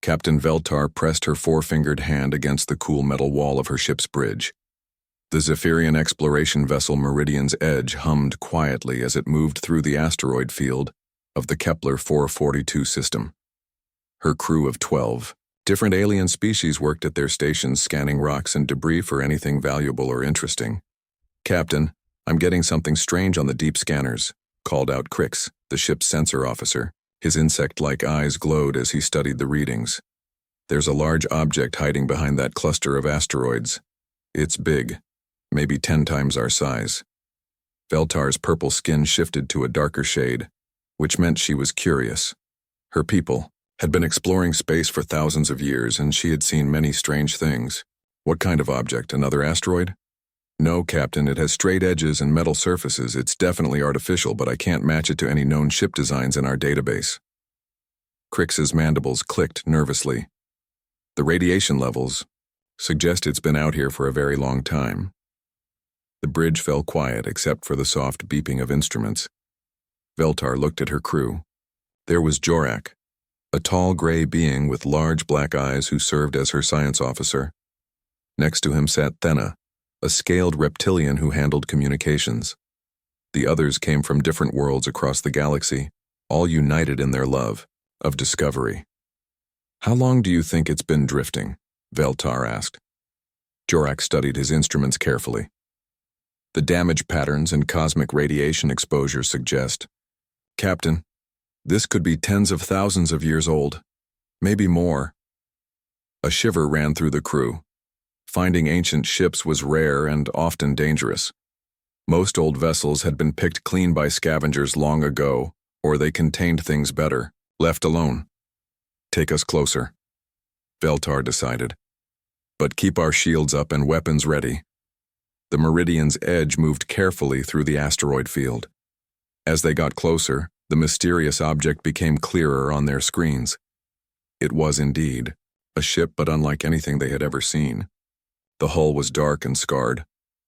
Captain Veltar pressed her four-fingered hand against the cool metal wall of her ship's bridge. The Zephyrian exploration vessel Meridian's Edge hummed quietly as it moved through the asteroid field of the Kepler 442 system. Her crew of 12 different alien species worked at their stations scanning rocks and debris for anything valuable or interesting. "Captain, I'm getting something strange on the deep scanners," called out Crix, the ship's sensor officer. His insect-like eyes glowed as he studied the readings. "There's a large object hiding behind that cluster of asteroids. It's big, maybe 10 times our size." Veltar's purple skin shifted to a darker shade, which meant she was curious. Her people had been exploring space for thousands of years, and she had seen many strange things. "What kind of object? Another asteroid?" "No, Captain, it has straight edges and metal surfaces. It's definitely artificial, but I can't match it to any known ship designs in our database." Crix's mandibles clicked nervously. "The radiation levels suggest it's been out here for a very long time." The bridge fell quiet except for the soft beeping of instruments. Veltar looked at her crew. There was Jorak, a tall gray being with large black eyes who served as her science officer. Next to him sat Thena, a scaled reptilian who handled communications. The others came from different worlds across the galaxy, all united in their love of discovery. "How long do you think it's been drifting?" Veltar asked. Jorak studied his instruments carefully. "The damage patterns and cosmic radiation exposure suggest, Captain, this could be tens of thousands of years old, maybe more." A shiver ran through the crew. Finding ancient ships was rare and often dangerous. Most old vessels had been picked clean by scavengers long ago, or they contained things better, left alone. "Take us closer," Veltar decided. "But keep our shields up and weapons ready." The Meridian's Edge moved carefully through the asteroid field. As they got closer, the mysterious object became clearer on their screens. It was indeed a ship, but unlike anything they had ever seen. The hull was dark and scarred,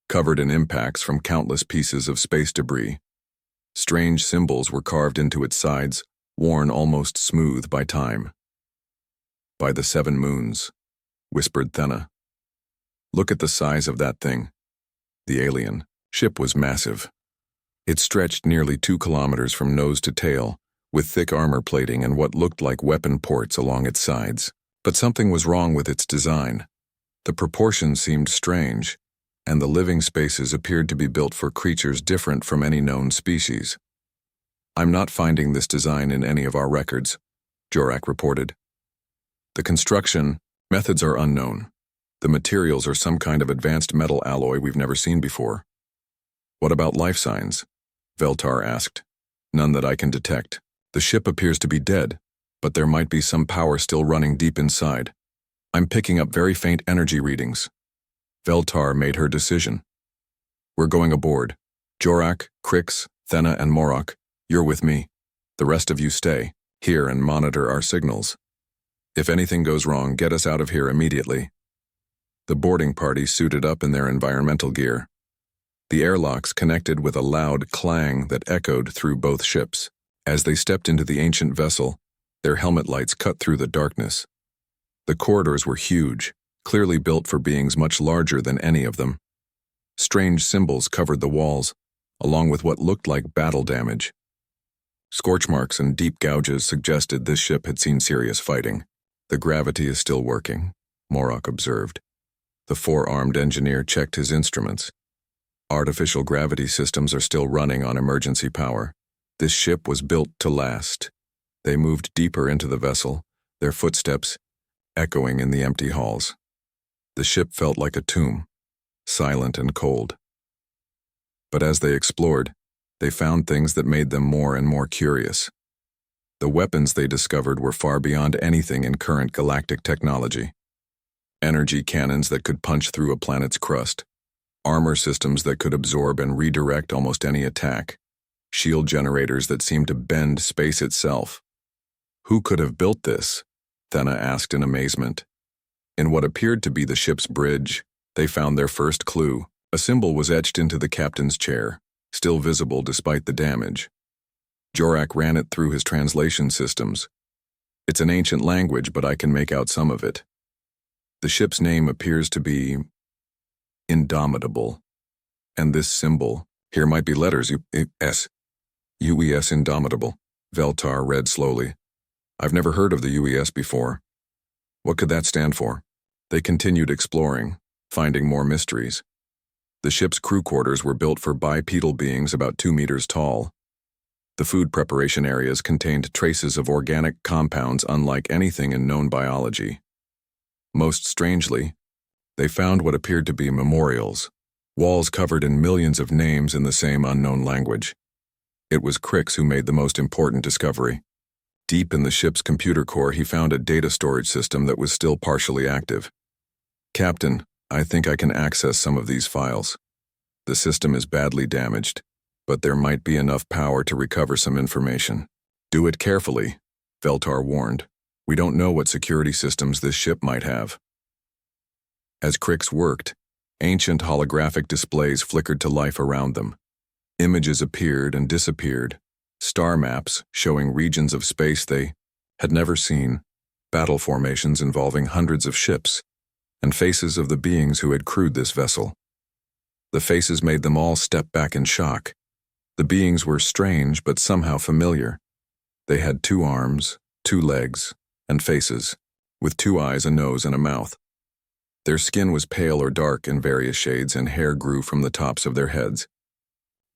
covered in impacts from countless pieces of space debris. Strange symbols were carved into its sides, worn almost smooth by time. "By the 7 moons," whispered Thena. "Look at the size of that thing." The alien ship was massive. It stretched nearly 2 kilometers from nose to tail, with thick armor plating and what looked like weapon ports along its sides. But something was wrong with its design. The proportions seemed strange, and the living spaces appeared to be built for creatures different from any known species. "I'm not finding this design in any of our records," Jorak reported. "The construction methods are unknown. The materials are some kind of advanced metal alloy we've never seen before." "What about life signs?" Veltar asked. "None that I can detect. The ship appears to be dead, but there might be some power still running deep inside. I'm picking up very faint energy readings." Veltar made her decision. "We're going aboard. Jorak, Crix, Thena, and Morok, you're with me. The rest of you stay here and monitor our signals. If anything goes wrong, get us out of here immediately." The boarding party suited up in their environmental gear. The airlocks connected with a loud clang that echoed through both ships. As they stepped into the ancient vessel, their helmet lights cut through the darkness. The corridors were huge, clearly built for beings much larger than any of them. Strange symbols covered the walls, along with what looked like battle damage. Scorch marks and deep gouges suggested this ship had seen serious fighting. "The gravity is still working," Morok observed. The 4-armed engineer checked his instruments. "Artificial gravity systems are still running on emergency power. This ship was built to last." They moved deeper into the vessel, their footsteps echoing in the empty halls. The ship felt like a tomb, silent and cold. But as they explored, they found things that made them more and more curious. The weapons they discovered were far beyond anything in current galactic technology. Energy cannons that could punch through a planet's crust, armor systems that could absorb and redirect almost any attack, shield generators that seemed to bend space itself. "Who could have built this?" Thena asked in amazement. In what appeared to be the ship's bridge, they found their first clue. A symbol was etched into the captain's chair, still visible despite the damage. Jorak ran it through his translation systems. It's an ancient language, but I can make out some of it. The ship's name appears to be Indomitable. And this symbol, here might be letters, U-S. UES Indomitable. Veltar read slowly. I've never heard of the UES before. What could that stand for? They continued exploring, finding more mysteries. The ship's crew quarters were built for bipedal beings about 2 meters tall. The food preparation areas contained traces of organic compounds unlike anything in known biology. Most strangely, they found what appeared to be memorials, walls covered in millions of names in the same unknown language. It was Crix who made the most important discovery. Deep in the ship's computer core, he found a data storage system that was still partially active. Captain, I think I can access some of these files. The system is badly damaged, but there might be enough power to recover some information. Do it carefully, Veltar warned. We don't know what security systems this ship might have. As Crix worked, ancient holographic displays flickered to life around them. Images appeared and disappeared, star maps showing regions of space they had never seen, battle formations involving hundreds of ships, and faces of the beings who had crewed this vessel. The faces made them all step back in shock. The beings were strange but somehow familiar. They had 2 arms, 2 legs, and faces, with 2 eyes, a nose, and a mouth. Their skin was pale or dark in various shades, and hair grew from the tops of their heads.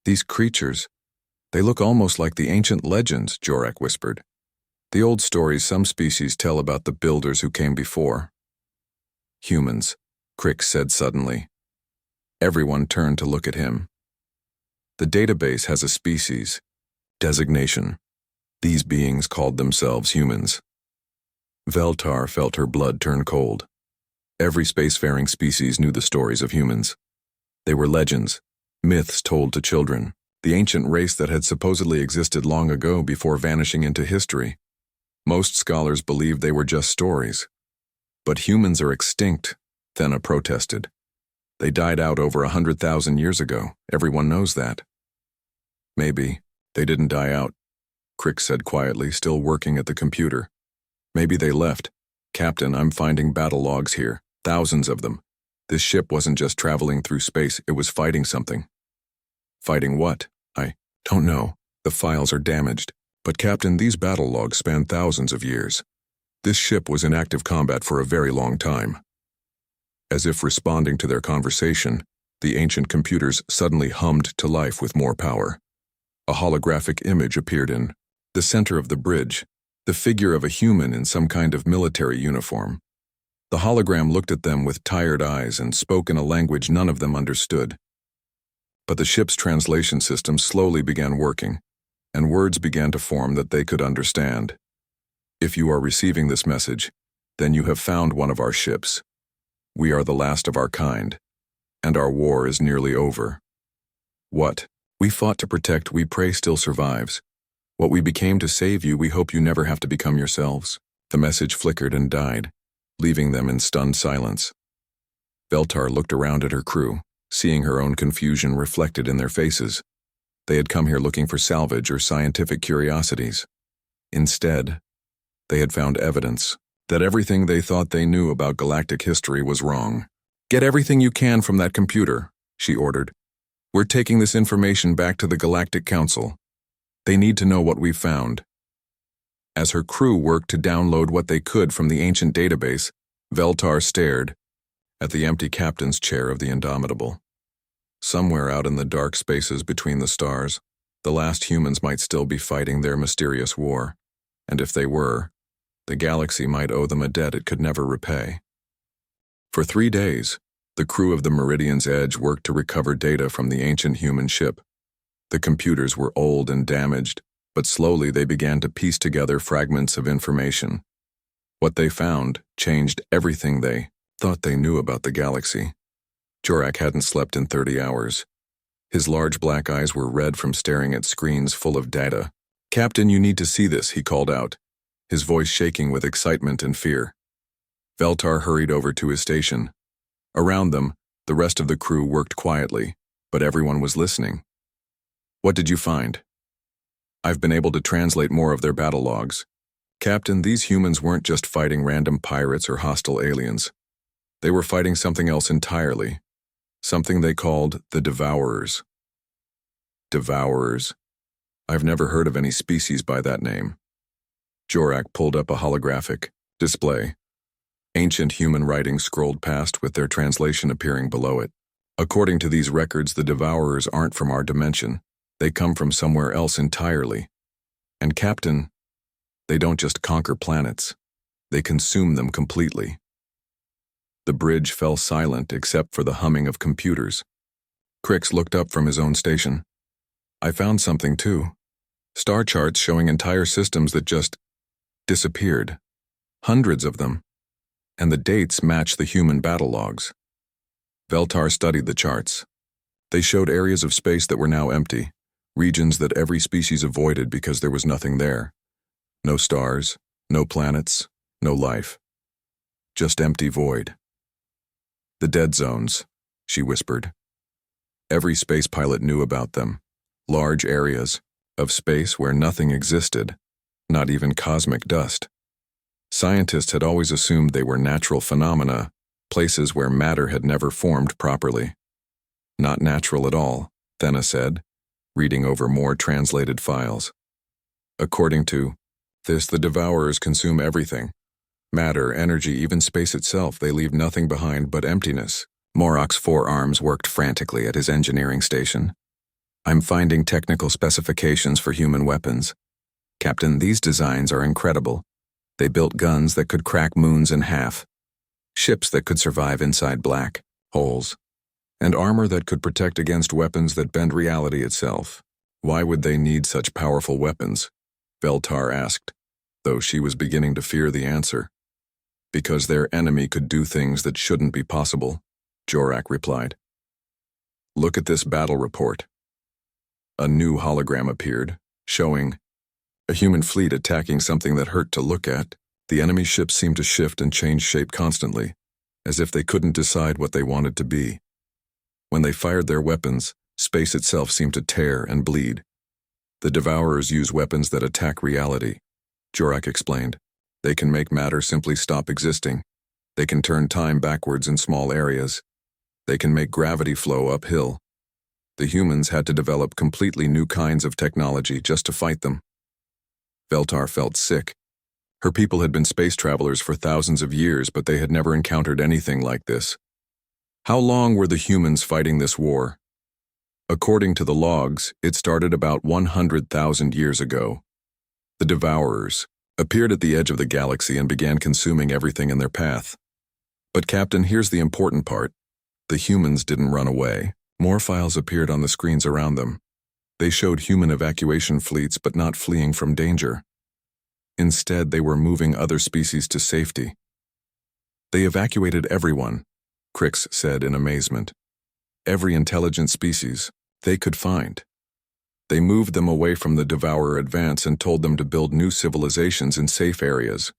These creatures, they look almost like the ancient legends, Jorak whispered. The old stories some species tell about the builders who came before. Humans, Crix said suddenly. Everyone turned to look at him. The database has a species designation. These beings called themselves humans. Veltar felt her blood turn cold. Every spacefaring species knew the stories of humans. They were legends, myths told to children, the ancient race that had supposedly existed long ago before vanishing into history. Most scholars believed they were just stories. But humans are extinct, Thena protested. They died out over 100,000 years ago. Everyone knows that. Maybe they didn't die out, Crix said quietly, still working at the computer. Maybe they left. Captain, I'm finding battle logs here, thousands of them. This ship wasn't just traveling through space, it was fighting something. Fighting what? I don't know. The files are damaged. But Captain, these battle logs span thousands of years. This ship was in active combat for a very long time. As if responding to their conversation, the ancient computers suddenly hummed to life with more power. A holographic image appeared in the center of the bridge, the figure of a human in some kind of military uniform. The hologram looked at them with tired eyes and spoke in a language none of them understood. But the ship's translation system slowly began working, and words began to form that they could understand. If you are receiving this message, then you have found one of our ships. We are the last of our kind, and our war is nearly over. What we fought to protect, we pray still survives. What we became to save you, we hope you never have to become yourselves. The message flickered and died, leaving them in stunned silence. Veltar looked around at her crew, seeing her own confusion reflected in their faces. They had come here looking for salvage or scientific curiosities. Instead, they had found evidence that everything they thought they knew about galactic history was wrong. Get everything you can from that computer, she ordered. We're taking this information back to the Galactic Council. They need to know what we've found. As her crew worked to download what they could from the ancient database, Veltar stared at the empty captain's chair of the Indomitable. Somewhere out in the dark spaces between the stars, the last humans might still be fighting their mysterious war, and if they were, the galaxy might owe them a debt it could never repay. For 3 days, the crew of the Meridian's Edge worked to recover data from the ancient human ship. The computers were old and damaged, but slowly they began to piece together fragments of information. What they found changed everything they thought they knew about the galaxy. Jorak hadn't slept in 30 hours. His large black eyes were red from staring at screens full of data. Captain, you need to see this, he called out, his voice shaking with excitement and fear. Veltar hurried over to his station. Around them, the rest of the crew worked quietly, but everyone was listening. What did you find? I've been able to translate more of their battle logs. Captain, these humans weren't just fighting random pirates or hostile aliens. They were fighting something else entirely, something they called the Devourers. Devourers? I've never heard of any species by that name. Jorak pulled up a holographic display. Ancient human writing scrolled past with their translation appearing below it. According to these records, the Devourers aren't from our dimension. They come from somewhere else entirely. And Captain, they don't just conquer planets. They consume them completely. The bridge fell silent except for the humming of computers. Crix looked up from his own station. I found something too. Star charts showing entire systems that just disappeared. Hundreds of them. And the dates match the human battle logs. Veltar studied the charts. They showed areas of space that were now empty, regions that every species avoided because there was nothing there. No stars, no planets, no life. Just empty void. The dead zones, she whispered. Every space pilot knew about them. Large areas of space where nothing existed, not even cosmic dust. Scientists had always assumed they were natural phenomena, places where matter had never formed properly. Not natural at all, Thena said, reading over more translated files. According to this, the Devourers consume everything. Matter, energy, even space itself, they leave nothing behind but emptiness. Morok's forearms worked frantically at his engineering station. I'm finding technical specifications for human weapons. Captain, these designs are incredible. They built guns that could crack moons in half, ships that could survive inside black holes, and armor that could protect against weapons that bend reality itself. Why would they need such powerful weapons? Veltar asked, though she was beginning to fear the answer. Because their enemy could do things that shouldn't be possible, Jorak replied. Look at this battle report. A new hologram appeared, showing a human fleet attacking something that hurt to look at. The enemy ships seemed to shift and change shape constantly, as if they couldn't decide what they wanted to be. When they fired their weapons, space itself seemed to tear and bleed. The Devourers use weapons that attack reality, Jorak explained. They can make matter simply stop existing. They can turn time backwards in small areas. They can make gravity flow uphill. The humans had to develop completely new kinds of technology just to fight them. Veltar felt sick. Her people had been space travelers for thousands of years, but they had never encountered anything like this. How long were the humans fighting this war? According to the logs, it started about 100,000 years ago. The Devourers appeared at the edge of the galaxy and began consuming everything in their path. But Captain, here's the important part. The humans didn't run away. More files appeared on the screens around them. They showed human evacuation fleets but not fleeing from danger. Instead, they were moving other species to safety. They evacuated everyone, Crix said in amazement. Every intelligent species they could find. They moved them away from the Devourer advance and told them to build new civilizations in safe areas.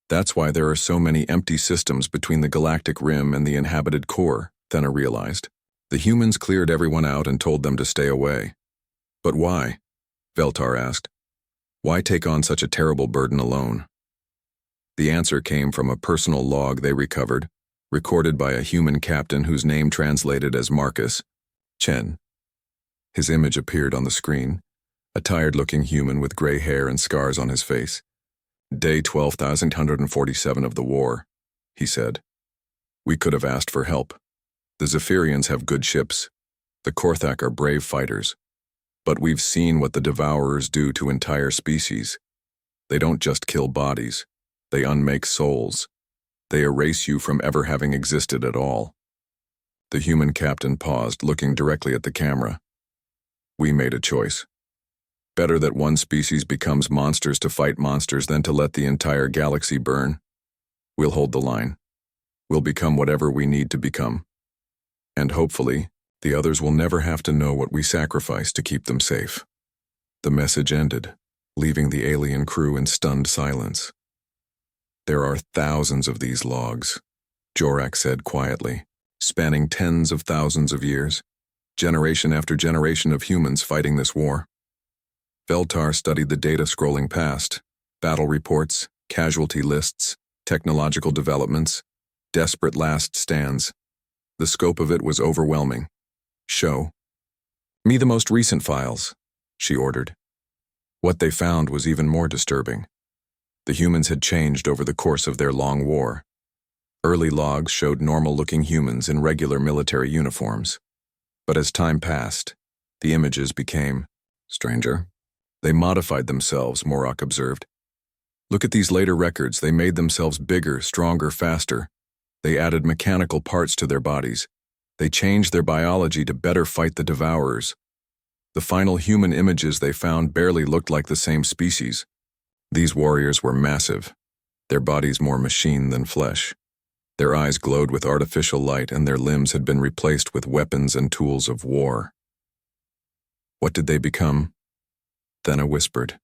That's why there are so many empty systems between the galactic rim and the inhabited core, Thena realized. The humans cleared everyone out and told them to stay away. But why? Veltar asked. Why take on such a terrible burden alone? The answer came from a personal log they recovered, recorded by a human captain whose name translated as Marcus Chen. His image appeared on the screen, a tired-looking human with gray hair and scars on his face. Day 12,147 of the war, he said. We could have asked for help. The Zephyrians have good ships. The Korthak are brave fighters. But we've seen what the Devourers do to entire species. They don't just kill bodies. They unmake souls. They erase you from ever having existed at all. The human captain paused, looking directly at the camera. We made a choice. Better that one species becomes monsters to fight monsters than to let the entire galaxy burn. We'll hold the line. We'll become whatever we need to become. And hopefully, the others will never have to know what we sacrificed to keep them safe. The message ended, leaving the alien crew in stunned silence. There are thousands of these logs, Jorak said quietly, spanning tens of thousands of years, generation after generation of humans fighting this war. Veltar studied the data scrolling past, Battle reports, casualty lists, technological developments, desperate last stands. The scope of it was overwhelming. "Show me the most recent files," she ordered. What they found was even more disturbing. The humans had changed over the course of their long war. Early logs showed normal-looking humans in regular military uniforms. But as time passed, the images became stranger. They modified themselves, Morok observed. "Look at these later records. They made themselves bigger, stronger, faster. They added mechanical parts to their bodies. They changed their biology to better fight the devourers. The final human images they found barely looked like the same species. These warriors were massive, their bodies more machine than flesh. Their eyes glowed with artificial light, and their limbs had been replaced with weapons and tools of war." "What did they become?" Thena whispered.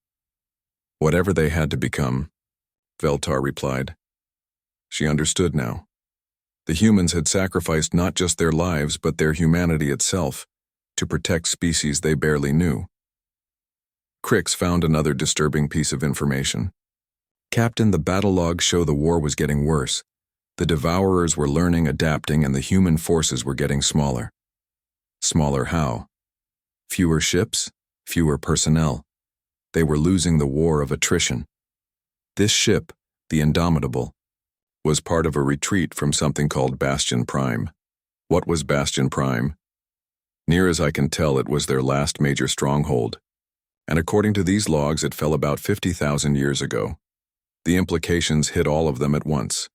"Whatever they had to become," Veltar replied. She understood now. The humans had sacrificed not just their lives, but their humanity itself, to protect species they barely knew. Crix found another disturbing piece of information. "Captain, the battle logs show the war was getting worse. The devourers were learning, adapting, and the human forces were getting smaller." "Smaller how?" "Fewer ships, fewer personnel. They were losing the war of attrition. This ship, the Indomitable, was part of a retreat from something called Bastion Prime." "What was Bastion Prime?" "Near as I can tell, it was their last major stronghold. And according to these logs, it fell about 50,000 years ago. The implications hit all of them at once.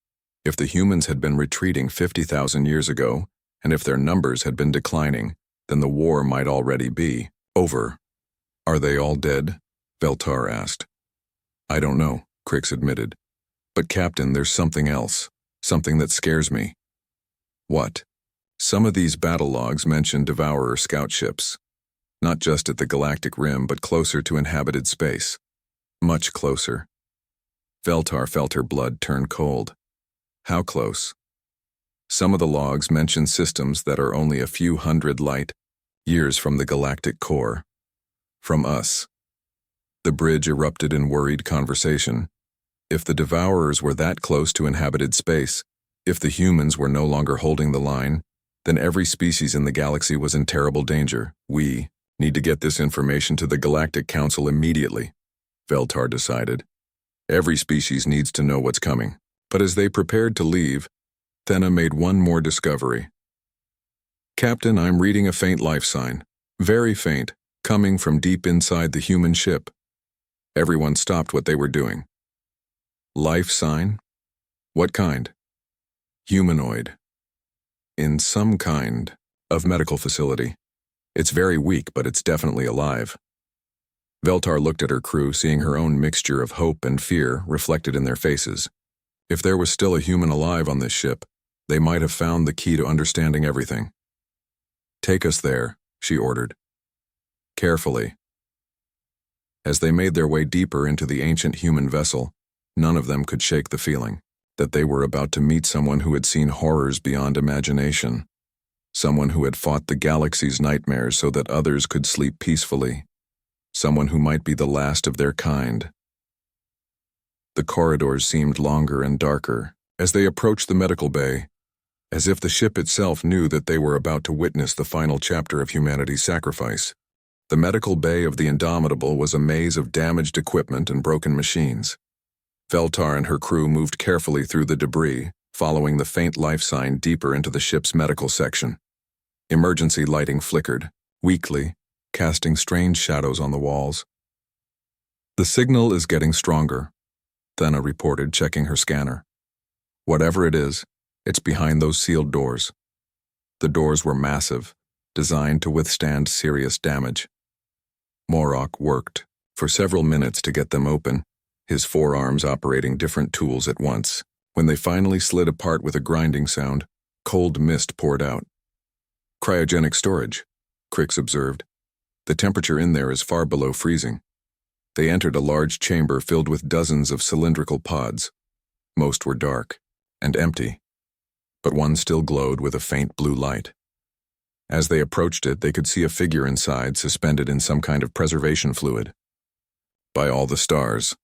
If the humans had been retreating 50,000 years ago, and if their numbers had been declining, then the war might already be over." "Are they all dead?" Veltar asked. "I don't know," Crix admitted. "But Captain, there's something else, something that scares me." "What?" "Some of these battle logs mention Devourer scout ships. Not just at the galactic rim, but closer to inhabited space. Much closer." Veltar felt her blood turn cold. "How close?" "Some of the logs mention systems that are only a few hundred light years from the galactic core. From us." The bridge erupted in worried conversation. If the Devourers were that close to inhabited space, if the humans were no longer holding the line, then every species in the galaxy was in terrible danger. "We need to get this information to the Galactic Council immediately," Veltar decided. "Every species needs to know what's coming." But as they prepared to leave, Thena made one more discovery. "Captain, I'm reading a faint life sign. Very faint, coming from deep inside the human ship." Everyone stopped what they were doing. "Life sign? What kind?" "Humanoid. In some kind of medical facility. It's very weak, but it's definitely alive." Veltar looked at her crew, seeing her own mixture of hope and fear reflected in their faces. If there was still a human alive on this ship, they might have found the key to understanding everything. "Take us there," she ordered. "Carefully." As they made their way deeper into the ancient human vessel, none of them could shake the feeling that they were about to meet someone who had seen horrors beyond imagination, someone who had fought the galaxy's nightmares so that others could sleep peacefully, someone who might be the last of their kind. The corridors seemed longer and darker as they approached the medical bay, as if the ship itself knew that they were about to witness the final chapter of humanity's sacrifice. The medical bay of the Indomitable was a maze of damaged equipment and broken machines. Veltar and her crew moved carefully through the debris, following the faint life sign deeper into the ship's medical section. Emergency lighting flickered, weakly, casting strange shadows on the walls. "The signal is getting stronger," Thena reported, checking her scanner. "Whatever it is, it's behind those sealed doors." The doors were massive, designed to withstand serious damage. Morok worked for several minutes to get them open, his forearms operating different tools at once. When they finally slid apart with a grinding sound, cold mist poured out. "Cryogenic storage," Crix observed. "The temperature in there is far below freezing." They entered a large chamber filled with dozens of cylindrical pods. Most were dark and empty, but one still glowed with a faint blue light. As they approached it, they could see a figure inside, suspended in some kind of preservation fluid. "By all the stars,"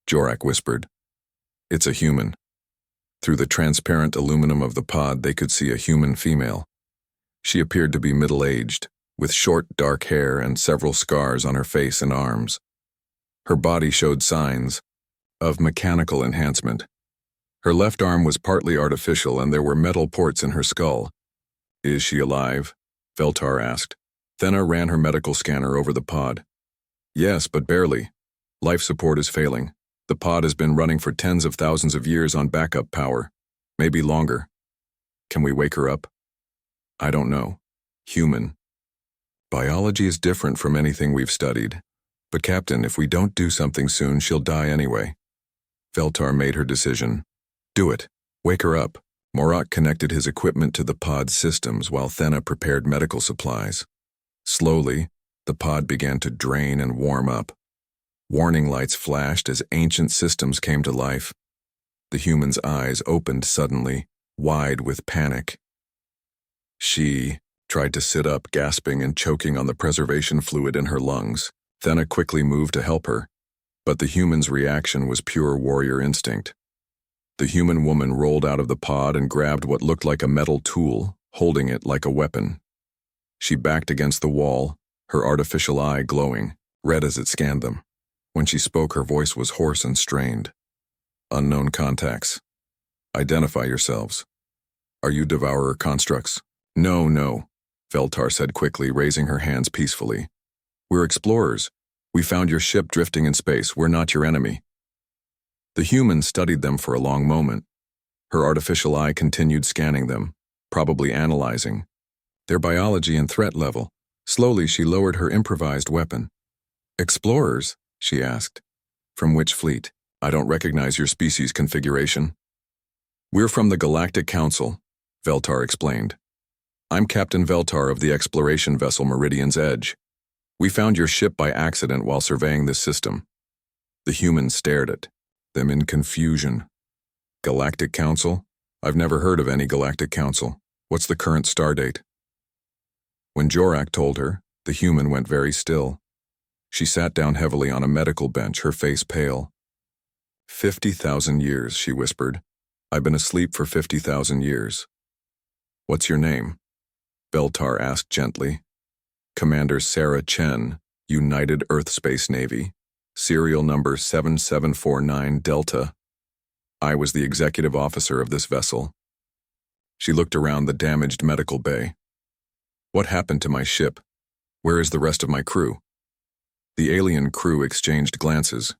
Jorak whispered. It's a human. Through the transparent aluminum of the pod, they could see a human female. She appeared to be middle-aged, with short, dark hair and several scars on her face and arms. Her body showed signs of mechanical enhancement. Her left arm was partly artificial and there were metal ports in her skull. Is she alive? Veltar asked. Thena ran her medical scanner over the pod. Yes, but barely. Life support is failing. The pod has been running for tens of thousands of years on backup power. Maybe longer. Can we wake her up? I don't know. Human. Biology is different from anything we've studied. But Captain, if we don't do something soon, she'll die anyway. Veltar made her decision. Do it. Wake her up. Morak connected his equipment to the pod's systems while Thena prepared medical supplies. Slowly, the pod began to drain and warm up. Warning lights flashed as ancient systems came to life. The human's eyes opened suddenly, wide with panic. She tried to sit up, gasping and choking on the preservation fluid in her lungs. Thena quickly moved to help her, but the human's reaction was pure warrior instinct. The human woman rolled out of the pod and grabbed what looked like a metal tool, holding it like a weapon. She backed against the wall, her artificial eye glowing, red as it scanned them. When she spoke, her voice was hoarse and strained. Unknown contacts. Identify yourselves. Are you devourer constructs? No, Veltar said quickly, raising her hands peacefully. We're explorers. We found your ship drifting in space. We're not your enemy. The human studied them for a long moment. Her artificial eye continued scanning them, probably analyzing their biology and threat level. Slowly, she lowered her improvised weapon. Explorers? She asked. From which fleet? I don't recognize your species configuration. We're from the Galactic Council, Veltar explained. I'm Captain Veltar of the exploration vessel Meridian's Edge. We found your ship by accident while surveying this system. The humans stared at them in confusion. Galactic Council? I've never heard of any Galactic Council. What's the current stardate? When Jorak told her, the human went very still. She sat down heavily on a medical bench, her face pale. 50,000 years, she whispered. I've been asleep for 50,000 years. What's your name? Veltar asked gently. Commander Sarah Chen, United Earth Space Navy, serial number 7749 Delta. I was the executive officer of this vessel. She looked around the damaged medical bay. What happened to my ship? Where is the rest of my crew? The alien crew exchanged glances.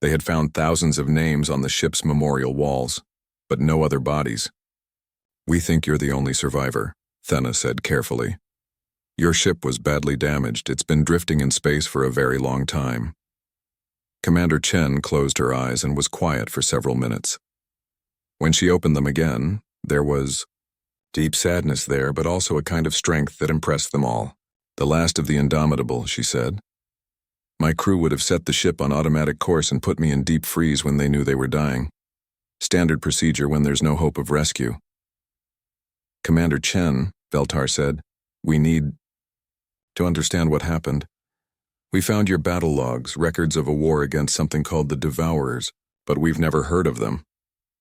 They had found thousands of names on the ship's memorial walls, but no other bodies. We think you're the only survivor, Thena said carefully. Your ship was badly damaged. It's been drifting in space for a very long time. Commander Chen closed her eyes and was quiet for several minutes. When she opened them again, there was deep sadness there, but also a kind of strength that impressed them all. The last of the indomitable, she said. My crew would have set the ship on automatic course and put me in deep freeze when they knew they were dying. Standard procedure when there's no hope of rescue. Commander Chen, Veltar said, we need to understand what happened. We found your battle logs, records of a war against something called the Devourers, but we've never heard of them.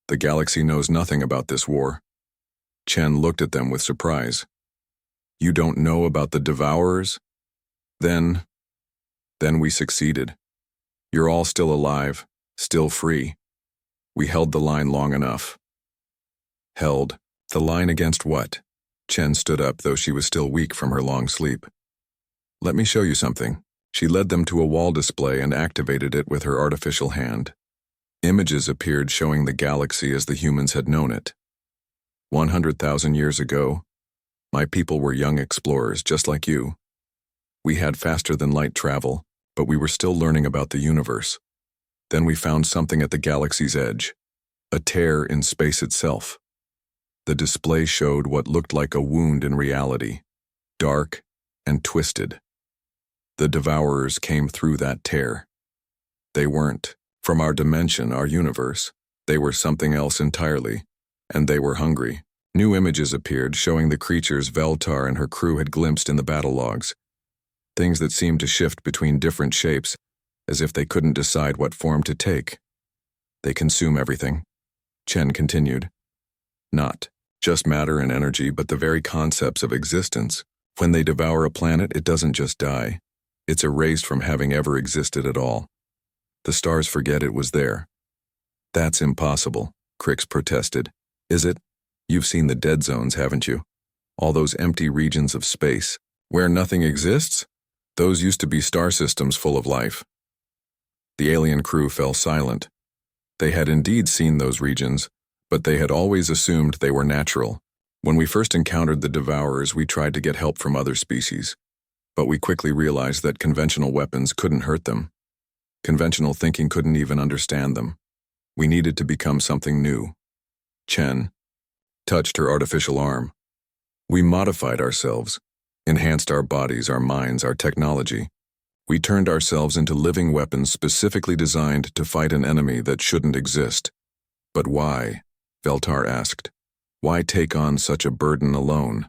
The galaxy knows nothing about this war. Chen looked at them with surprise. You don't know about the Devourers? Then we succeeded. You're all still alive, still free. We held the line long enough. Held the line against what? Chen stood up, though she was still weak from her long sleep. Let me show you something. She led them to a wall display and activated it with her artificial hand. Images appeared showing the galaxy as the humans had known it. 100,000 years ago, my people were young explorers just like you. We had faster-than-light travel, but we were still learning about the universe. Then we found something at the galaxy's edge, a tear in space itself. The display showed what looked like a wound in reality, dark and twisted. The Devourers came through that tear. They weren't from our dimension, our universe. They were something else entirely, and they were hungry. New images appeared showing the creatures Veltar and her crew had glimpsed in the battle logs. Things that seemed to shift between different shapes, as if they couldn't decide what form to take. They consume everything, Chen continued. Not just matter and energy, but the very concepts of existence. When they devour a planet, it doesn't just die. It's erased from having ever existed at all. The stars forget it was there. That's impossible, Crix protested. Is it? You've seen the dead zones, haven't you? All those empty regions of space, where nothing exists? Those used to be star systems full of life. The alien crew fell silent. They had indeed seen those regions, but they had always assumed they were natural. When we first encountered the Devourers, we tried to get help from other species, but we quickly realized that conventional weapons couldn't hurt them. Conventional thinking couldn't even understand them. We needed to become something new. Chen touched her artificial arm. We modified ourselves, enhanced our bodies, our minds, our technology. We turned ourselves into living weapons specifically designed to fight an enemy that shouldn't exist. But why? Veltar asked. Why take on such a burden alone?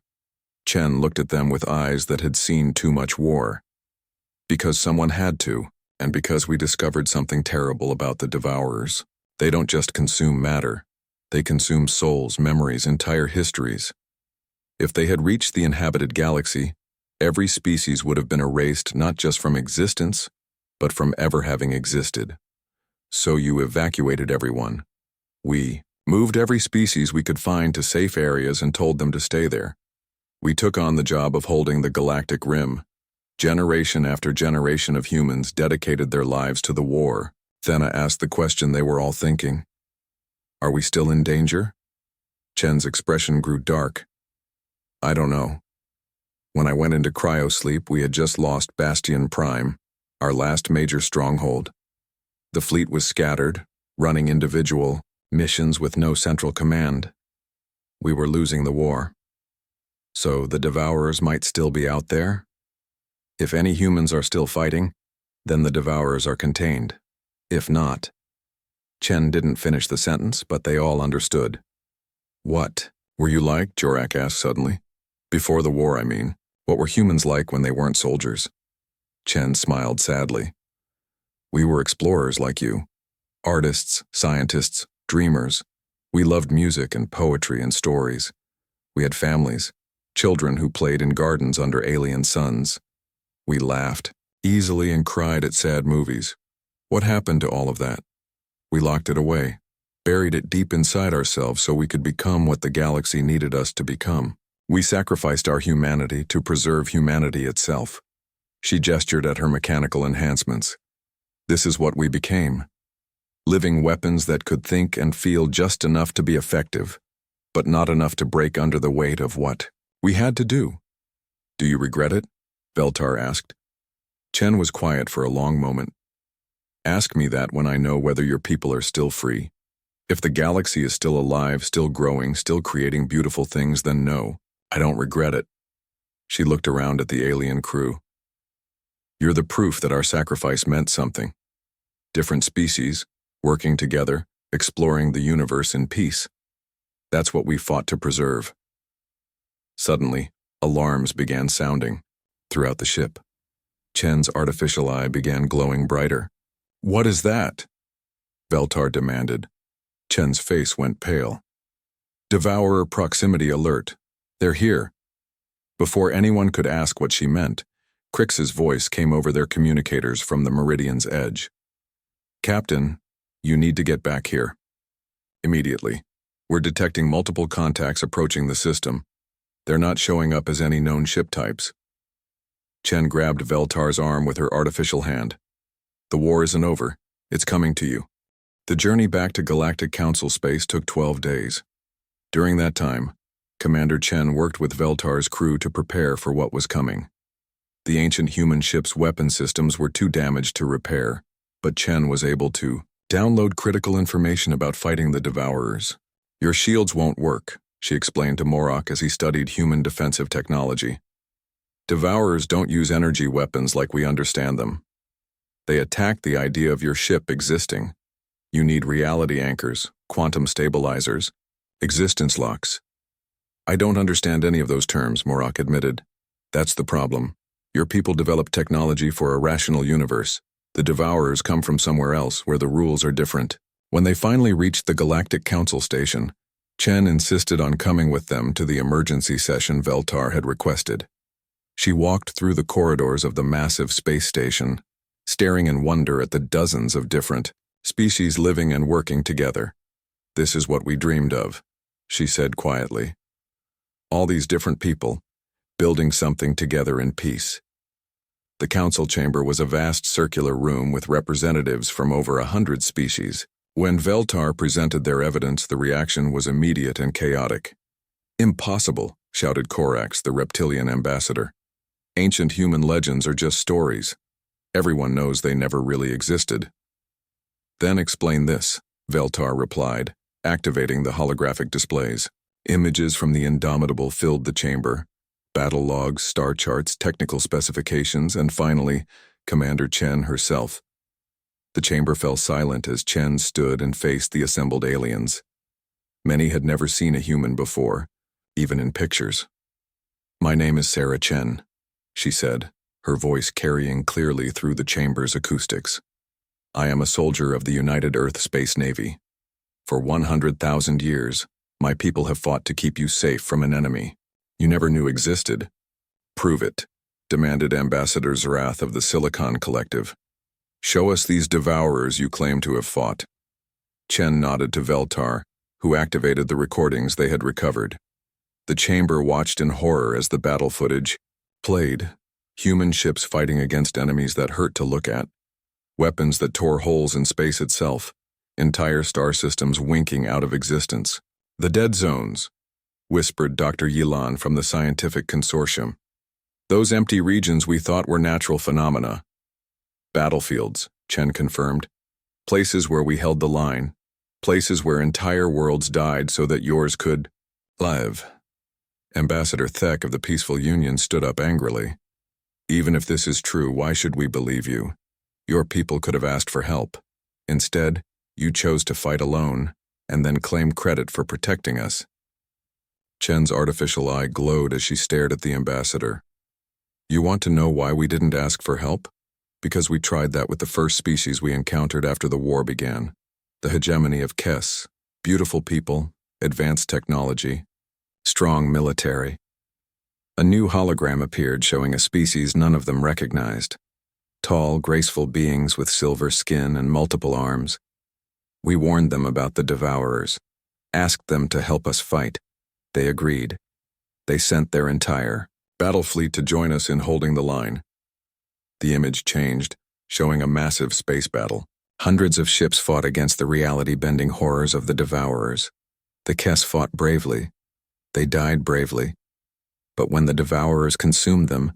Chen looked at them with eyes that had seen too much war. Because someone had to, and because we discovered something terrible about the Devourers. They don't just consume matter. They consume souls, memories, entire histories. If they had reached the inhabited galaxy, every species would have been erased not just from existence, but from ever having existed. So you evacuated everyone. We moved every species we could find to safe areas and told them to stay there. We took on the job of holding the galactic rim. Generation after generation of humans dedicated their lives to the war. Thena asked the question they were all thinking. Are we still in danger? Chen's expression grew dark. I don't know. When I went into cryosleep, we had just lost Bastion Prime, our last major stronghold. The fleet was scattered, running individual missions with no central command. We were losing the war. So the Devourers might still be out there? If any humans are still fighting, then the Devourers are contained. If not. Chen didn't finish the sentence, but they all understood. What were you like? Jorak asked suddenly. Before the war, I mean. What were humans like when they weren't soldiers? Chen smiled sadly. We were explorers like you. Artists, scientists, dreamers. We loved music and poetry and stories. We had families, children who played in gardens under alien suns. We laughed easily and cried at sad movies. What happened to all of that? We locked it away, buried it deep inside ourselves so we could become what the galaxy needed us to become. We sacrificed our humanity to preserve humanity itself. She gestured at her mechanical enhancements. This is what we became. Living weapons that could think and feel just enough to be effective, but not enough to break under the weight of what we had to do. Do you regret it? Veltar asked. Chen was quiet for a long moment. Ask me that when I know whether your people are still free. If the galaxy is still alive, still growing, still creating beautiful things, then no, I don't regret it. She looked around at the alien crew. You're the proof that our sacrifice meant something. Different species, working together, exploring the universe in peace. That's what we fought to preserve. Suddenly, alarms began sounding throughout the ship. Chen's artificial eye began glowing brighter. What is that? Veltar demanded. Chen's face went pale. Devourer proximity alert. They're here. Before anyone could ask what she meant, Crix's voice came over their communicators from the Meridian's edge. Captain, you need to get back here. Immediately. We're detecting multiple contacts approaching the system. They're not showing up as any known ship types. Chen grabbed Veltar's arm with her artificial hand. The war isn't over. It's coming to you. The journey back to Galactic Council space took 12 days. During that time, Commander Chen worked with Veltar's crew to prepare for what was coming. The ancient human ship's weapon systems were too damaged to repair, but Chen was able to download critical information about fighting the Devourers. Your shields won't work, she explained to Morok as he studied human defensive technology. Devourers don't use energy weapons like we understand them. They attack the idea of your ship existing. You need reality anchors, quantum stabilizers, existence locks. I don't understand any of those terms, Morok admitted. That's the problem. Your people developed technology for a rational universe. The Devourers come from somewhere else where the rules are different. When they finally reached the Galactic Council station, Chen insisted on coming with them to the emergency session Veltar had requested. She walked through the corridors of the massive space station, staring in wonder at the dozens of different species living and working together. "This is what we dreamed of," she said quietly. "All these different people, building something together in peace." The council chamber was a vast circular room with representatives from over 100 species. When Veltar presented their evidence, the reaction was immediate and chaotic. "Impossible," shouted Korax, the reptilian ambassador. "Ancient human legends are just stories. Everyone knows they never really existed." "Then explain this," Veltar replied, activating the holographic displays. Images from the Indomitable filled the chamber. Battle logs, star charts, technical specifications, and finally, Commander Chen herself. The chamber fell silent as Chen stood and faced the assembled aliens. Many had never seen a human before, even in pictures. "My name is Sarah Chen," she said, her voice carrying clearly through the chamber's acoustics. "I am a soldier of the United Earth Space Navy. For 100,000 years, my people have fought to keep you safe from an enemy you never knew existed." "Prove it," demanded Ambassador Zarath of the Silicon Collective. "Show us these Devourers you claim to have fought." Chen nodded to Veltar, who activated the recordings they had recovered. The chamber watched in horror as the battle footage played. Human ships fighting against enemies that hurt to look at. Weapons that tore holes in space itself. Entire star systems winking out of existence. "The dead zones," whispered Dr. Yilan from the Scientific Consortium. "Those empty regions we thought were natural phenomena." "Battlefields," Chen confirmed. "Places where we held the line. Places where entire worlds died so that yours could live." Ambassador Thek of the Peaceful Union stood up angrily. "Even if this is true, why should we believe you? Your people could have asked for help. Instead, you chose to fight alone, and then claim credit for protecting us." Chen's artificial eye glowed as she stared at the ambassador. "You want to know why we didn't ask for help? Because we tried that with the first species we encountered after the war began. The hegemony of Kess, beautiful people, advanced technology, strong military." A new hologram appeared showing a species none of them recognized. Tall, graceful beings with silver skin and multiple arms. "We warned them about the Devourers, asked them to help us fight. They agreed. They sent their entire battle fleet to join us in holding the line." The image changed, showing a massive space battle. Hundreds of ships fought against the reality-bending horrors of the Devourers. The Kess fought bravely. They died bravely. But when the Devourers consumed them,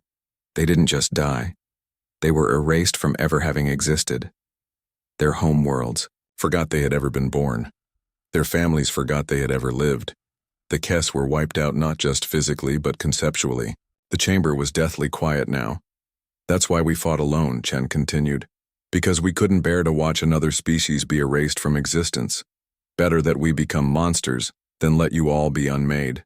they didn't just die. They were erased from ever having existed. Their home worlds forgot they had ever been born. Their families forgot they had ever lived. The Kess were wiped out not just physically but conceptually. The chamber was deathly quiet now. "That's why we fought alone," Chen continued. "Because we couldn't bear to watch another species be erased from existence. Better that we become monsters than let you all be unmade."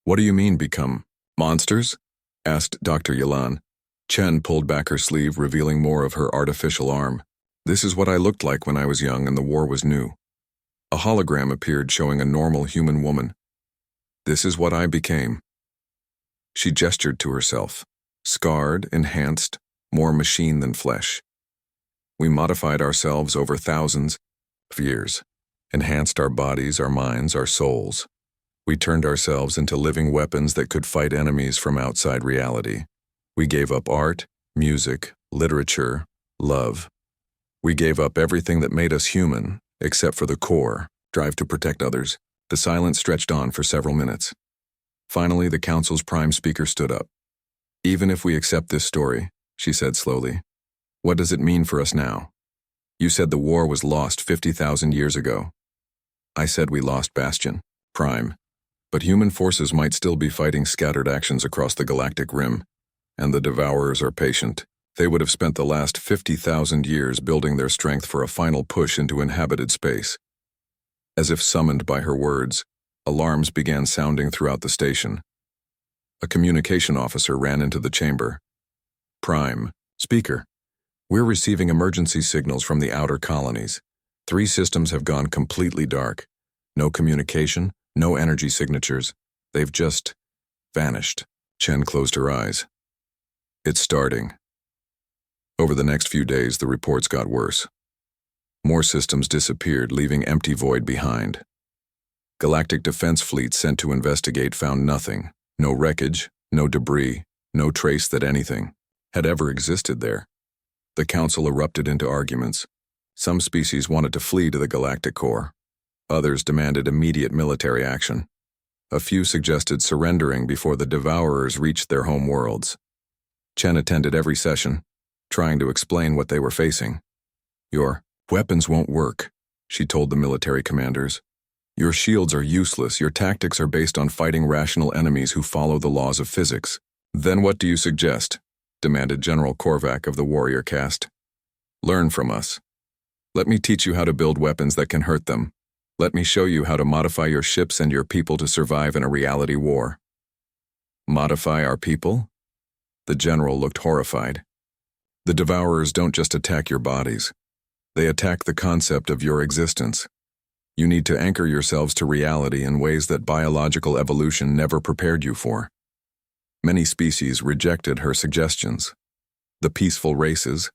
"What do you mean, become monsters?" asked Dr. Yilan. Chen pulled back her sleeve, revealing more of her artificial arm. "This is what I looked like when I was young and the war was new." A hologram appeared showing a normal human woman. "This is what I became." She gestured to herself. Scarred, enhanced, more machine than flesh. "We modified ourselves over thousands of years, enhanced our bodies, our minds, our souls. We turned ourselves into living weapons that could fight enemies from outside reality. We gave up art, music, literature, love. We gave up everything that made us human, except for the core, drive to protect others." The silence stretched on for several minutes. Finally, the council's prime speaker stood up. "Even if we accept this story," she said slowly, "what does it mean for us now? You said the war was lost 50,000 years ago. I said we lost Bastion, Prime. But human forces might still be fighting scattered actions across the galactic rim, and the Devourers are patient. They would have spent the last 50,000 years building their strength for a final push into inhabited space." As if summoned by her words, alarms began sounding throughout the station. A communication officer ran into the chamber. "Prime, Speaker, We're receiving emergency signals from the outer colonies. 3 systems have gone completely dark. No communication, no energy signatures. They've just vanished. Chen closed her eyes. It's starting. Over the next few days, the reports got worse. More systems disappeared, leaving empty void behind. Galactic defense fleets sent to investigate found nothing. No wreckage, no debris, no trace that anything had ever existed there. The Council erupted into arguments. Some species wanted to flee to the galactic core. Others demanded immediate military action. A few suggested surrendering before the Devourers reached their home worlds. Chen attended every session, trying to explain what they were facing. Your weapons won't work, she told the military commanders. Your shields are useless. Your tactics are based on fighting rational enemies who follow the laws of physics. Then what do you suggest? Demanded General Korvac of the warrior caste. Learn from us. Let me teach you how to build weapons that can hurt them. Let me show you how to modify your ships and your people to survive in a reality war. Modify our people? The general looked horrified. The Devourers don't just attack your bodies. They attack the concept of your existence. You need to anchor yourselves to reality in ways that biological evolution never prepared you for. Many species rejected her suggestions. The peaceful races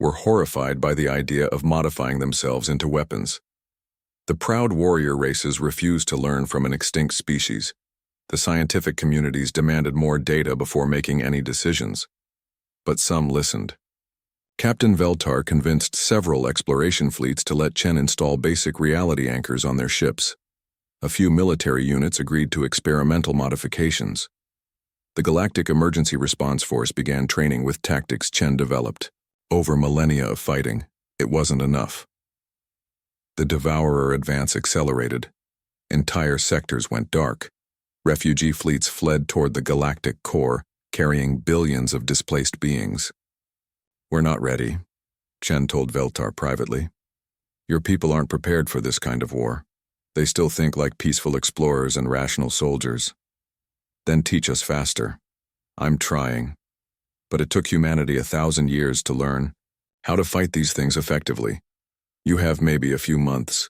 were horrified by the idea of modifying themselves into weapons. The proud warrior races refused to learn from an extinct species. The scientific communities demanded more data before making any decisions. But some listened. Captain Veltar convinced several exploration fleets to let Chen install basic reality anchors on their ships. A few military units agreed to experimental modifications. The Galactic Emergency Response Force began training with tactics Chen developed. Over millennia of fighting, it wasn't enough. The Devourer advance accelerated. Entire sectors went dark. Refugee fleets fled toward the galactic core, carrying billions of displaced beings. We're not ready, Chen told Veltar privately. Your people aren't prepared for this kind of war. They still think like peaceful explorers and rational soldiers. Then teach us faster. I'm trying. But it took humanity 1,000 years to learn how to fight these things effectively. You have maybe a few months.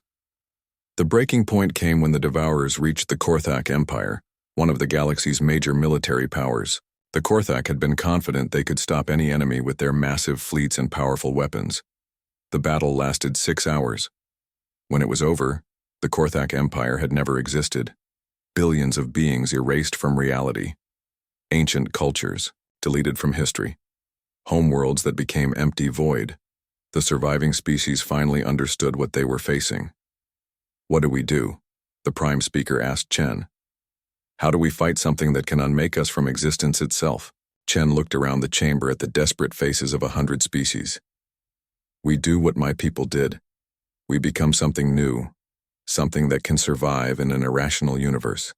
The breaking point came when the Devourers reached the Korthak Empire, one of the galaxy's major military powers. The Korthak had been confident they could stop any enemy with their massive fleets and powerful weapons. The battle lasted 6 hours. When it was over, the Korthak Empire had never existed. Billions of beings erased from reality. Ancient cultures, deleted from history. Homeworlds that became empty void. The surviving species finally understood what they were facing. What do we do? The Prime Speaker asked Chen. How do we fight something that can unmake us from existence itself? Chen looked around the chamber at the desperate faces of 100 species. We do what my people did. We become something new, something that can survive in an irrational universe.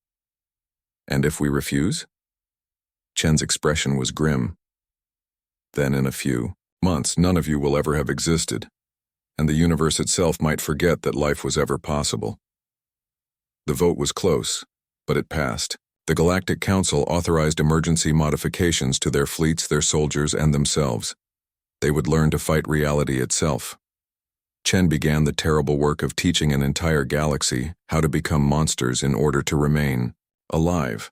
And if we refuse? Chen's expression was grim. Then in a few months, none of you will ever have existed, and the universe itself might forget that life was ever possible. The vote was close, but it passed. The Galactic Council authorized emergency modifications to their fleets, their soldiers, and themselves. They would learn to fight reality itself. Chen began the terrible work of teaching an entire galaxy how to become monsters in order to remain alive.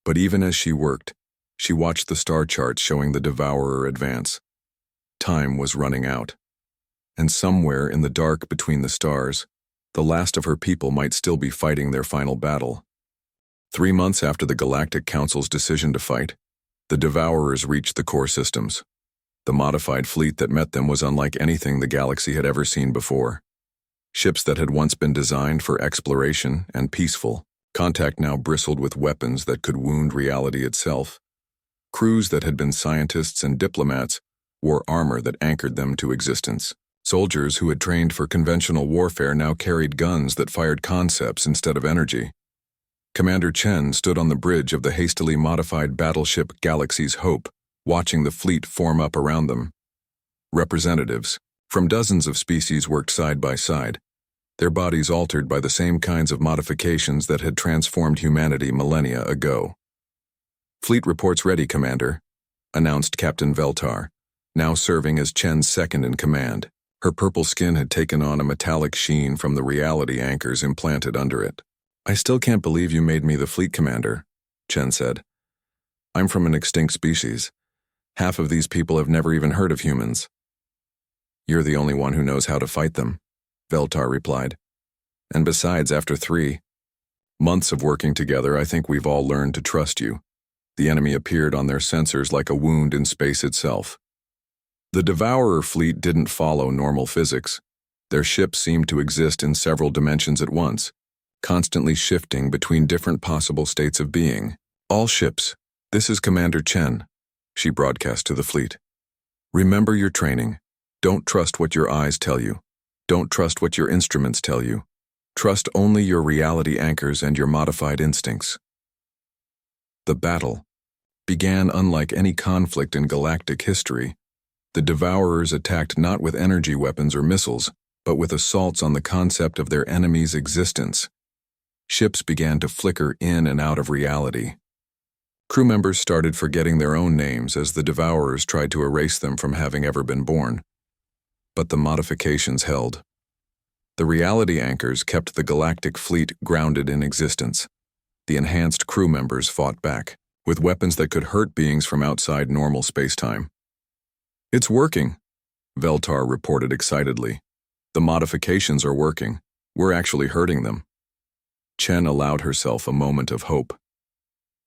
But even as she worked, she watched the star charts showing the Devourer advance. Time was running out. And somewhere in the dark between the stars, the last of her people might still be fighting their final battle. 3 months after the Galactic Council's decision to fight, the Devourers reached the core systems. The modified fleet that met them was unlike anything the galaxy had ever seen before. Ships that had once been designed for exploration and peaceful contact now bristled with weapons that could wound reality itself. Crews that had been scientists and diplomats wore armor that anchored them to existence. Soldiers who had trained for conventional warfare now carried guns that fired concepts instead of energy. Commander Chen stood on the bridge of the hastily modified battleship Galaxy's Hope, watching the fleet form up around them. Representatives from dozens of species worked side by side, their bodies altered by the same kinds of modifications that had transformed humanity millennia ago. "Fleet reports ready, Commander," announced Captain Veltar. now serving as Chen's second in command. Her purple skin had taken on a metallic sheen from the reality anchors implanted under it. "I still can't believe you made me the fleet commander," Chen said. "I'm from an extinct species. Half of these people have never even heard of humans." "You're the only one who knows how to fight them," Veltar replied. "And besides, after 3 months of working together, I think we've all learned to trust you." The enemy appeared on their sensors like a wound in space itself. The Devourer fleet didn't follow normal physics. Their ships seemed to exist in several dimensions at once, constantly shifting between different possible states of being. "All ships, this is Commander Chen," she broadcast to the fleet. "Remember your training. Don't trust what your eyes tell you. Don't trust what your instruments tell you. Trust only your reality anchors and your modified instincts." The battle began unlike any conflict in galactic history. The Devourers attacked not with energy weapons or missiles, but with assaults on the concept of their enemy's existence. Ships began to flicker in and out of reality. Crew members started forgetting their own names as the Devourers tried to erase them from having ever been born. But the modifications held. The reality anchors kept the galactic fleet grounded in existence. The enhanced crew members fought back, with weapons that could hurt beings from outside normal spacetime. "It's working," Veltar reported excitedly. "The modifications are working. We're actually hurting them." Chen allowed herself a moment of hope.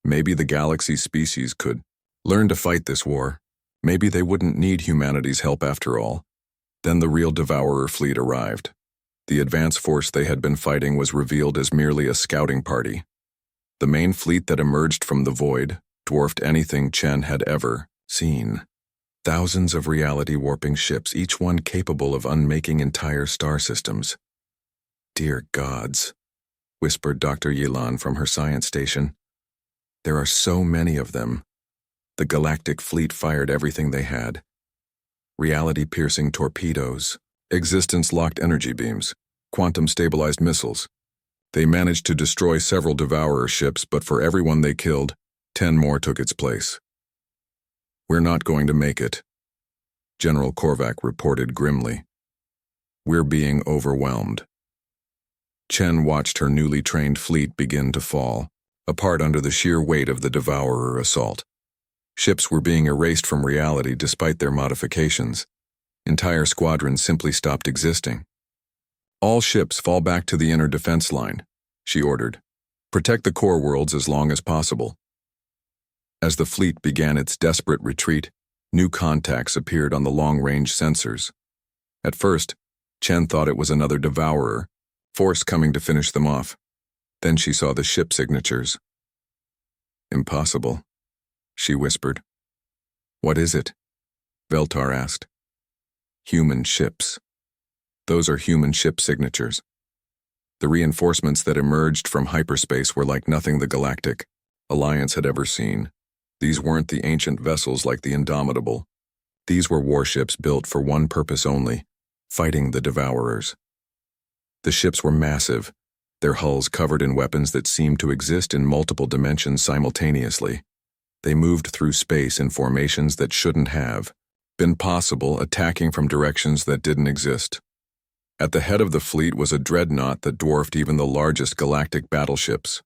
Maybe the galaxy species could learn to fight this war. Maybe they wouldn't need humanity's help after all. Then the real Devourer fleet arrived. The advance force they had been fighting was revealed as merely a scouting party. The main fleet that emerged from the void dwarfed anything Chen had ever seen. Thousands of reality-warping ships, each one capable of unmaking entire star systems. "Dear gods," whispered Dr. Yilan from her science station. "There are so many of them." The galactic fleet fired everything they had. Reality-piercing torpedoes, existence-locked energy beams, quantum-stabilized missiles. They managed to destroy several Devourer ships, but for every one they killed, 10 more took its place. "We're not going to make it," General Korvac reported grimly. "We're being overwhelmed." Chen watched her newly trained fleet begin to fall, apart under the sheer weight of the Devourer assault. Ships were being erased from reality despite their modifications. Entire squadrons simply stopped existing. "All ships fall back to the inner defense line," she ordered. "Protect the core worlds as long as possible." As the fleet began its desperate retreat, new contacts appeared on the long-range sensors. At first, Chen thought it was another Devourer, force coming to finish them off. Then she saw the ship signatures. "Impossible," she whispered. "What is it?" Veltar asked. "Human ships. Those are human ship signatures." The reinforcements that emerged from hyperspace were like nothing the Galactic Alliance had ever seen. These weren't the ancient vessels like the Indomitable. These were warships built for one purpose only: fighting the Devourers. The ships were massive, their hulls covered in weapons that seemed to exist in multiple dimensions simultaneously. They moved through space in formations that shouldn't have been possible, attacking from directions that didn't exist. At the head of the fleet was a dreadnought that dwarfed even the largest galactic battleships.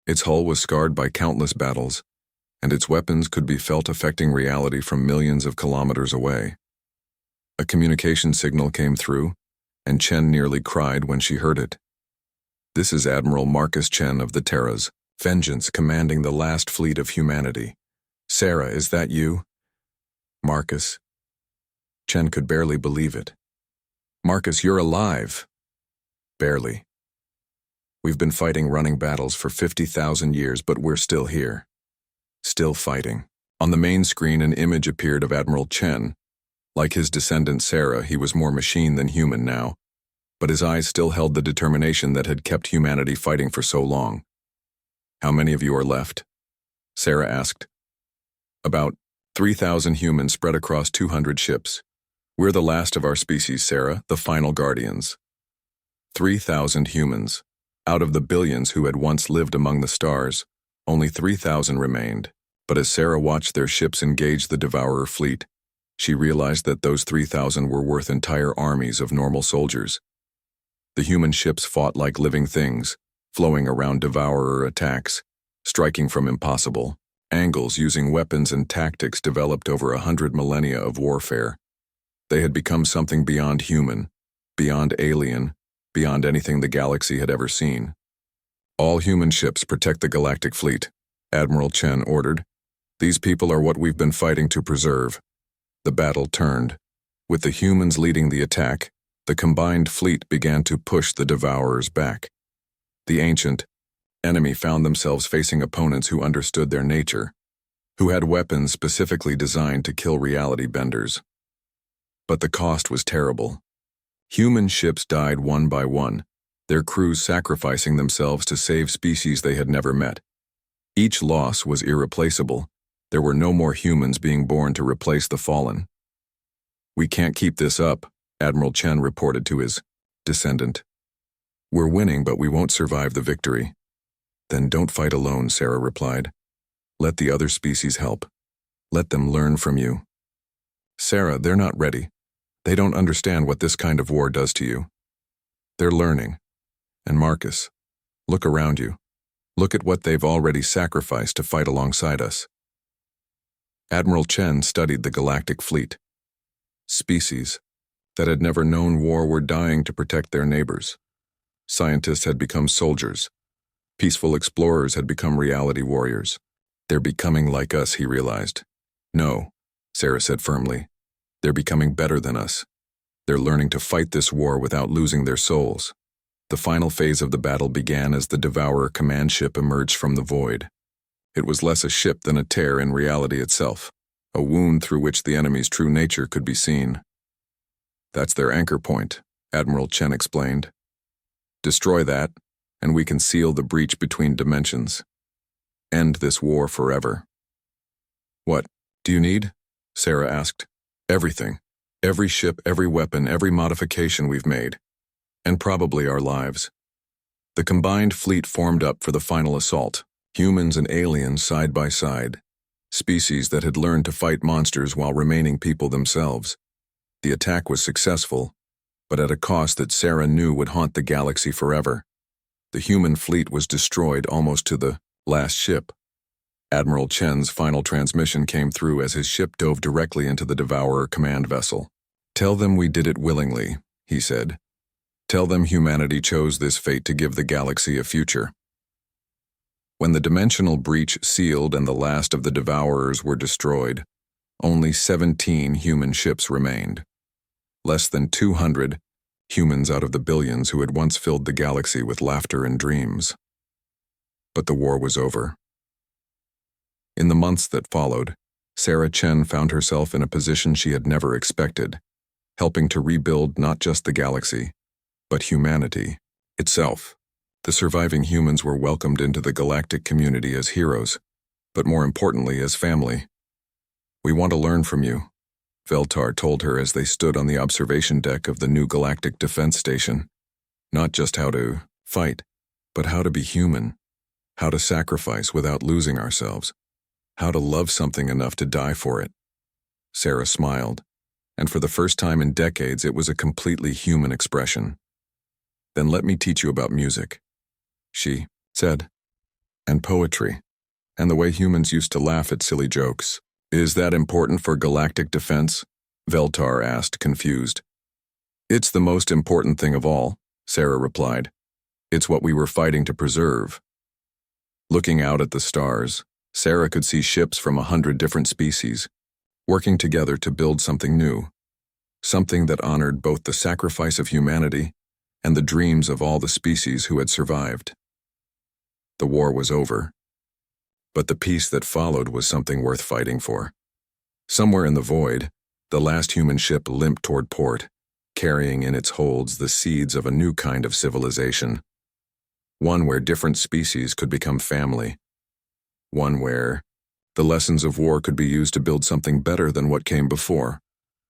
Its hull was scarred by countless battles, and its weapons could be felt affecting reality from millions of kilometers away. A communication signal came through, and Chen nearly cried when she heard it. "This is Admiral Marcus Chen of the Terras, Vengeance, commanding the last fleet of humanity. Sarah, is that you?" "Marcus." Chen could barely believe it. "Marcus, you're alive." "Barely. We've been fighting running battles for 50,000 years, but we're still here. Still fighting." On the main screen, an image appeared of Admiral Chen. Like his descendant Sarah, he was more machine than human now, but his eyes still held the determination that had kept humanity fighting for so long. "How many of you are left?" Sarah asked. "About 3,000 humans spread across 200 ships. We're the last of our species, Sarah, the final guardians." 3,000 humans. Out of the billions who had once lived among the stars, only 3,000 remained. But as Sarah watched their ships engage the Devourer fleet, She realized that those 3,000 were worth entire armies of normal soldiers. The human ships fought like living things, flowing around devourer attacks, striking from impossible angles using weapons and tactics developed over 100 millennia of warfare. They had become something beyond human, beyond alien, beyond anything the galaxy had ever seen. All human ships protect the galactic fleet, Admiral Chen ordered. These people are what we've been fighting to preserve. The battle turned. With the humans leading the attack, the combined fleet began to push the devourers back. The ancient enemy found themselves facing opponents who understood their nature, who had weapons specifically designed to kill reality benders. But the cost was terrible. Human ships died one by one, their crews sacrificing themselves to save species they had never met. Each loss was irreplaceable. There were no more humans being born to replace the fallen. "We can't keep this up," Admiral Chen reported to his descendant. "We're winning, but we won't survive the victory." "Then don't fight alone," Sarah replied. "Let the other species help. Let them learn from you." "Sarah, they're not ready. They don't understand what this kind of war does to you. They're learning. And Marcus, look around you. Look at what they've already sacrificed to fight alongside us." Admiral Chen studied the galactic fleet. Species that had never known war were dying to protect their neighbors. Scientists had become soldiers. Peaceful explorers had become reality warriors. "They're becoming like us," he realized. "No," Sarah said firmly. "They're becoming better than us. They're learning to fight this war without losing their souls." The final phase of the battle began as the Devourer command ship emerged from the void. It was less a ship than a tear in reality itself, a wound through which the enemy's true nature could be seen. "That's their anchor point," Admiral Chen explained. "Destroy that, and we can seal the breach between dimensions. End this war forever." "What do you need?" Sarah asked. "Everything. Every ship, every weapon, every modification we've made. And probably our lives." The combined fleet formed up for the final assault, humans and aliens side by side, species that had learned to fight monsters while remaining people themselves. The attack was successful, but at a cost that Sarah knew would haunt the galaxy forever. The human fleet was destroyed almost to the last ship. Admiral Chen's final transmission came through as his ship dove directly into the Devourer command vessel. "Tell them we did it willingly," he said. "Tell them humanity chose this fate to give the galaxy a future." When the dimensional breach sealed and the last of the Devourers were destroyed, only 17 human ships remained. Less than 200 humans out of the billions who had once filled the galaxy with laughter and dreams. But the war was over. In the months that followed, Sarah Chen found herself in a position she had never expected, helping to rebuild not just the galaxy, but humanity itself. The surviving humans were welcomed into the galactic community as heroes, but more importantly as family. "We want to learn from you," Veltar told her as they stood on the observation deck of the new galactic defense station. "Not just how to fight, but how to be human, how to sacrifice without losing ourselves, how to love something enough to die for it." Sarah smiled, and for the first time in decades it was a completely human expression. "Then let me teach you about music," she said, "and poetry, and the way humans used to laugh at silly jokes." "Is that important for galactic defense?" Veltar asked, confused. "It's the most important thing of all," Sarah replied. "It's what we were fighting to preserve." Looking out at the stars, Sarah could see ships from 100 different species, working together to build something new, something that honored both the sacrifice of humanity and the dreams of all the species who had survived. The war was over, but the peace that followed was something worth fighting for. Somewhere in the void, the last human ship limped toward port, carrying in its holds the seeds of a new kind of civilization. One where different species could become family. One where the lessons of war could be used to build something better than what came before.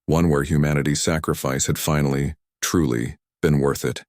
One where humanity's sacrifice had finally, truly, been worth it.